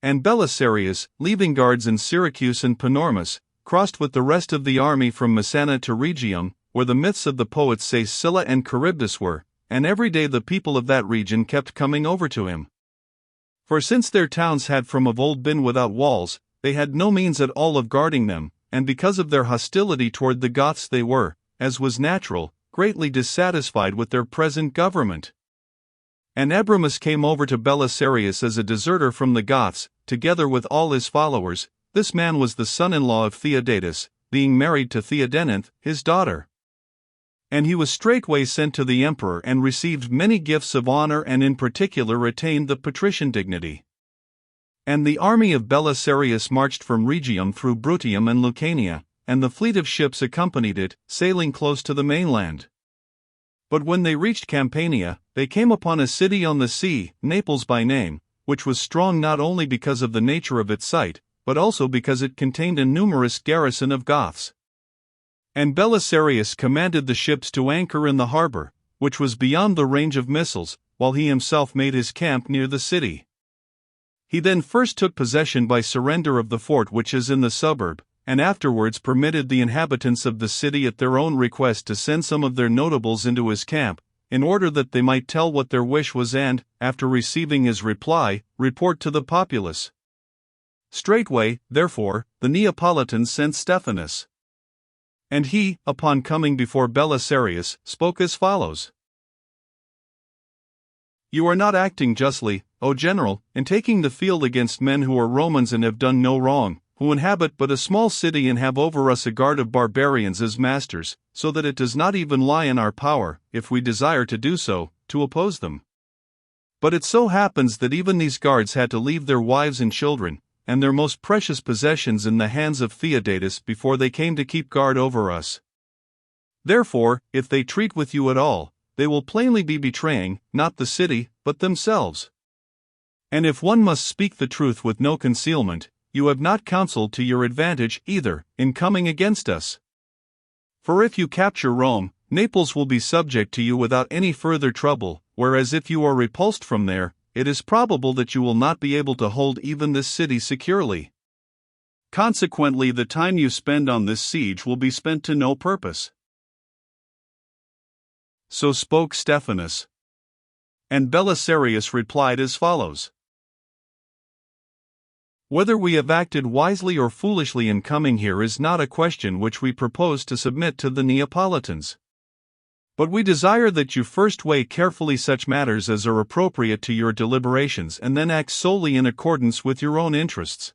And Belisarius, leaving guards in Syracuse and Panormus, crossed with the rest of the army from Messana to Rhegium, where the myths of the poets say Scylla and Charybdis were, and every day the people of that region kept coming over to him. For since their towns had from of old been without walls, they had no means at all of guarding them, and because of their hostility toward the Goths they were, as was natural, greatly dissatisfied with their present government. And Abramus came over to Belisarius as a deserter from the Goths, together with all his followers. This man was the son-in-law of Theodatus, being married to Theodenanthe, his daughter. And he was straightway sent to the emperor and received many gifts of honor, and in particular retained the patrician dignity. And the army of Belisarius marched from Rhegium through Bruttium and Lucania, and the fleet of ships accompanied it, sailing close to the mainland. But when they reached Campania, they came upon a city on the sea, Naples by name, which was strong not only because of the nature of its site, but also because it contained a numerous garrison of Goths. And Belisarius commanded the ships to anchor in the harbor, which was beyond the range of missiles, while he himself made his camp near the city. He then first took possession by surrender of the fort which is in the suburb, and afterwards permitted the inhabitants of the city at their own request to send some of their notables into his camp, in order that they might tell what their wish was and, after receiving his reply, report to the populace. Straightway, therefore, the Neapolitans sent Stephanus. And he, upon coming before Belisarius, spoke as follows. You are not acting justly, O general, in taking the field against men who are Romans and have done no wrong, who inhabit but a small city and have over us a guard of barbarians as masters, so that it does not even lie in our power, if we desire to do so, to oppose them. But it so happens that even these guards had to leave their wives and children, and their most precious possessions in the hands of Theodatus before they came to keep guard over us. Therefore, if they treat with you at all, they will plainly be betraying, not the city, but themselves. And if one must speak the truth with no concealment, you have not counseled to your advantage either, in coming against us. For if you capture Rome, Naples will be subject to you without any further trouble, whereas if you are repulsed from there, it is probable that you will not be able to hold even this city securely. Consequently, the time you spend on this siege will be spent to no purpose. So spoke Stephanus. And Belisarius replied as follows. Whether we have acted wisely or foolishly in coming here is not a question which we propose to submit to the Neapolitans. But we desire that you first weigh carefully such matters as are appropriate to your deliberations and then act solely in accordance with your own interests.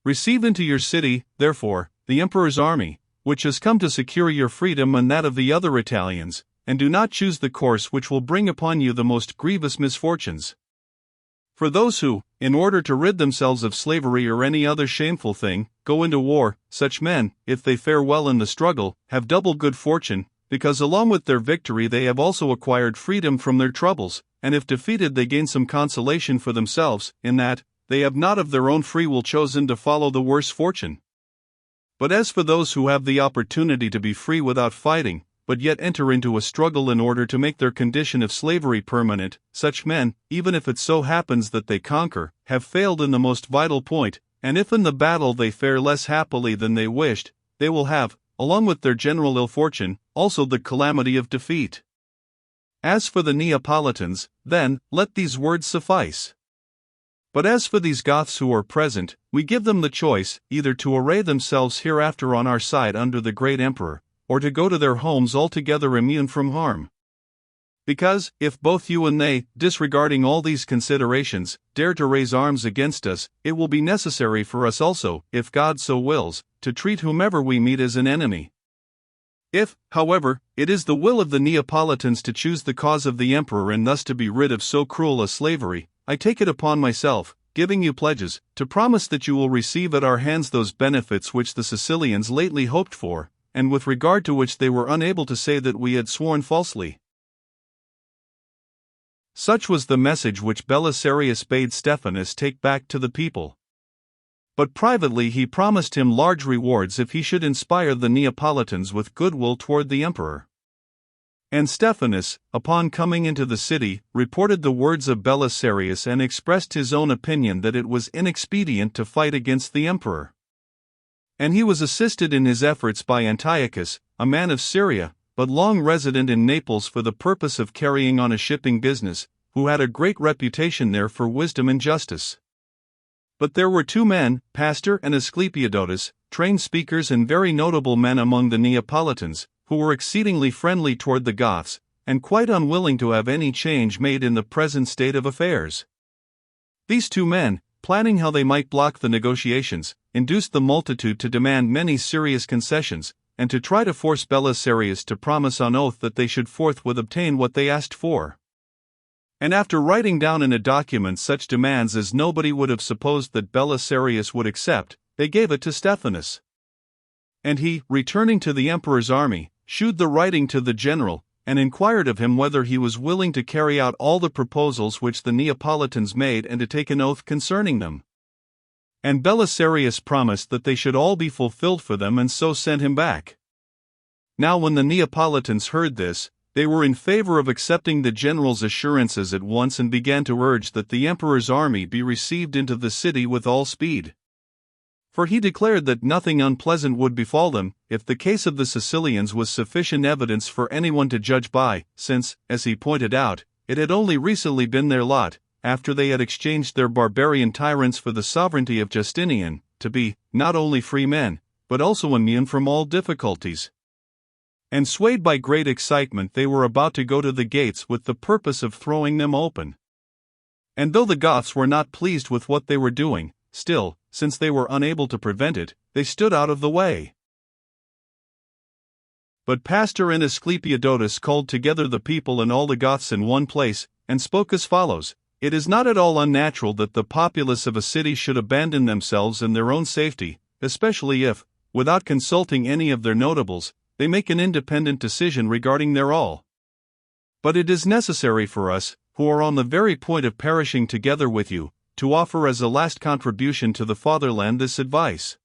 Receive into your city, therefore, the emperor's army, which has come to secure your freedom and that of the other Italians, and do not choose the course which will bring upon you the most grievous misfortunes. For those who, in order to rid themselves of slavery or any other shameful thing, go into war, such men, if they fare well in the struggle, have double good fortune, because along with their victory they have also acquired freedom from their troubles, and if defeated they gain some consolation for themselves, in that, they have not of their own free will chosen to follow the worse fortune. But as for those who have the opportunity to be free without fighting, but yet enter into a struggle in order to make their condition of slavery permanent, such men, even if it so happens that they conquer, have failed in the most vital point, and if in the battle they fare less happily than they wished, they will have, along with their general ill fortune, also the calamity of defeat. As for the Neapolitans, then, let these words suffice. But as for these Goths who are present, we give them the choice, either to array themselves hereafter on our side under the great emperor, or to go to their homes altogether immune from harm. Because, if both you and they, disregarding all these considerations, dare to raise arms against us, it will be necessary for us also, if God so wills, to treat whomever we meet as an enemy. If, however, it is the will of the Neapolitans to choose the cause of the emperor and thus to be rid of so cruel a slavery, I take it upon myself, giving you pledges, to promise that you will receive at our hands those benefits which the Sicilians lately hoped for, and with regard to which they were unable to say that we had sworn falsely. Such was the message which Belisarius bade Stephanus take back to the people. But privately he promised him large rewards if he should inspire the Neapolitans with goodwill toward the emperor. And Stephanus, upon coming into the city, reported the words of Belisarius and expressed his own opinion that it was inexpedient to fight against the emperor. And he was assisted in his efforts by Antiochus, a man of Syria, but long resident in Naples for the purpose of carrying on a shipping business, who had a great reputation there for wisdom and justice. But there were two men, Pastor and Asclepiodotus, trained speakers and very notable men among the Neapolitans, who were exceedingly friendly toward the Goths, and quite unwilling to have any change made in the present state of affairs. These two men, planning how they might block the negotiations, induced the multitude to demand many serious concessions, and to try to force Belisarius to promise on oath that they should forthwith obtain what they asked for. And after writing down in a document such demands as nobody would have supposed that Belisarius would accept, they gave it to Stephanus. And he, returning to the emperor's army, shewed the writing to the general, and inquired of him whether he was willing to carry out all the proposals which the Neapolitans made and to take an oath concerning them. And Belisarius promised that they should all be fulfilled for them, and so sent him back. Now when the Neapolitans heard this, they were in favor of accepting the general's assurances at once and began to urge that the emperor's army be received into the city with all speed. For he declared that nothing unpleasant would befall them, if the case of the Sicilians was sufficient evidence for anyone to judge by, since, as he pointed out, it had only recently been their lot, after they had exchanged their barbarian tyrants for the sovereignty of Justinian, to be, not only free men, but also immune from all difficulties. And swayed by great excitement, they were about to go to the gates with the purpose of throwing them open. And though the Goths were not pleased with what they were doing, still, since they were unable to prevent it, they stood out of the way. But Pastor and Asclepiodotus called together the people and all the Goths in one place, and spoke as follows: "It is not at all unnatural that the populace of a city should abandon themselves and their own safety, especially if, without consulting any of their notables, they make an independent decision regarding their all. But it is necessary for us, who are on the very point of perishing together with you, to offer as a last contribution to the fatherland this advice.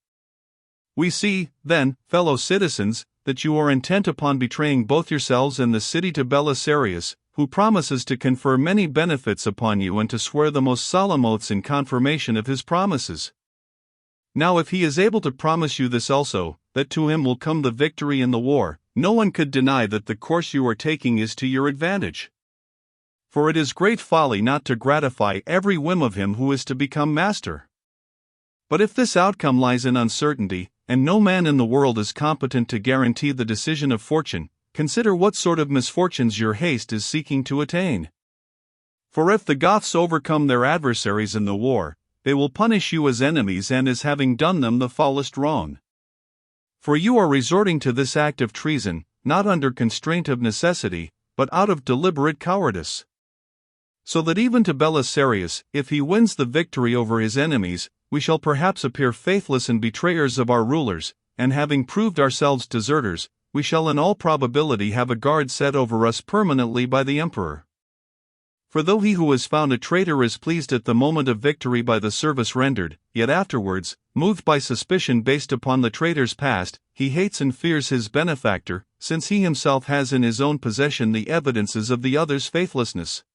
We see, then, fellow citizens, that you are intent upon betraying both yourselves and the city to Belisarius, who promises to confer many benefits upon you and to swear the most solemn oaths in confirmation of his promises. Now if he is able to promise you this also, that to him will come the victory in the war, no one could deny that the course you are taking is to your advantage. For it is great folly not to gratify every whim of him who is to become master. But if this outcome lies in uncertainty, and no man in the world is competent to guarantee the decision of fortune, consider what sort of misfortunes your haste is seeking to attain. For if the Goths overcome their adversaries in the war, they will punish you as enemies and as having done them the foulest wrong. For you are resorting to this act of treason, not under constraint of necessity, but out of deliberate cowardice. So that even to Belisarius, if he wins the victory over his enemies, we shall perhaps appear faithless and betrayers of our rulers, and having proved ourselves deserters, we shall in all probability have a guard set over us permanently by the emperor. For though he who is found a traitor is pleased at the moment of victory by the service rendered, yet afterwards, moved by suspicion based upon the traitor's past, he hates and fears his benefactor, since he himself has in his own possession the evidences of the other's faithlessness.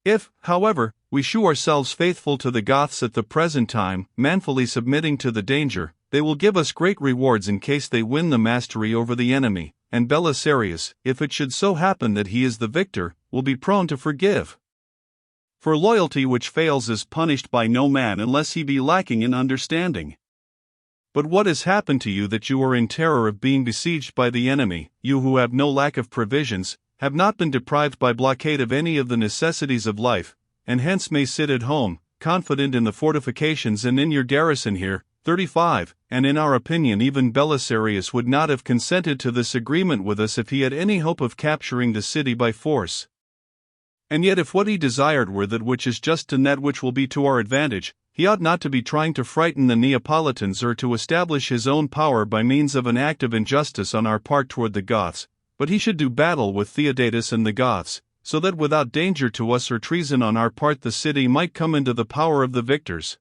If, however, we shew ourselves faithful to the Goths at the present time, manfully submitting to the danger, they will give us great rewards in case they win the mastery over the enemy, and Belisarius, if it should so happen that he is the victor, will be prone to forgive. For loyalty which fails is punished by no man unless he be lacking in understanding. But what has happened to you that you are in terror of being besieged by the enemy, you who have no lack of provisions, have not been deprived by blockade of any of the necessities of life, and hence may sit at home, confident in the fortifications and in your garrison here? 35. And in our opinion even Belisarius would not have consented to this agreement with us if he had any hope of capturing the city by force. And yet if what he desired were that which is just and that which will be to our advantage, he ought not to be trying to frighten the Neapolitans or to establish his own power by means of an act of injustice on our part toward the Goths, but he should do battle with Theodatus and the Goths, so that without danger to us or treason on our part the city might come into the power of the victors.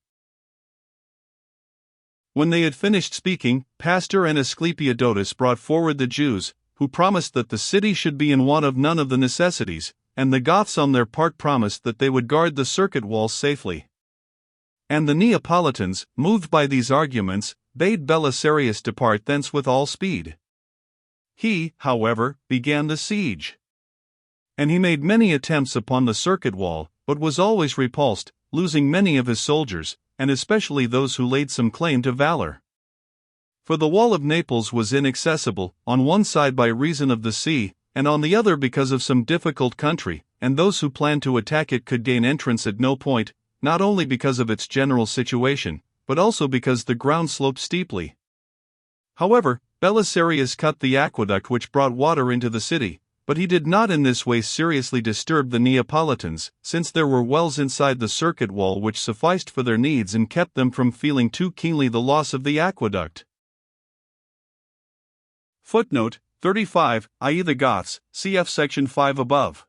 When they had finished speaking, Pastor and Asclepiodotus brought forward the Jews, who promised that the city should be in want of none of the necessities, and the Goths on their part promised that they would guard the circuit walls safely. And the Neapolitans, moved by these arguments, bade Belisarius depart thence with all speed. He, however, began the siege. And he made many attempts upon the circuit wall, but was always repulsed, losing many of his soldiers, and especially those who laid some claim to valor. For the wall of Naples was inaccessible, on one side by reason of the sea, and on the other because of some difficult country, and those who planned to attack it could gain entrance at no point, not only because of its general situation, but also because the ground sloped steeply. However, Belisarius cut the aqueduct which brought water into the city, but he did not in this way seriously disturb the Neapolitans, since there were wells inside the circuit wall which sufficed for their needs and kept them from feeling too keenly the loss of the aqueduct. Footnote 35, i.e. the Goths, cf. section 5 above.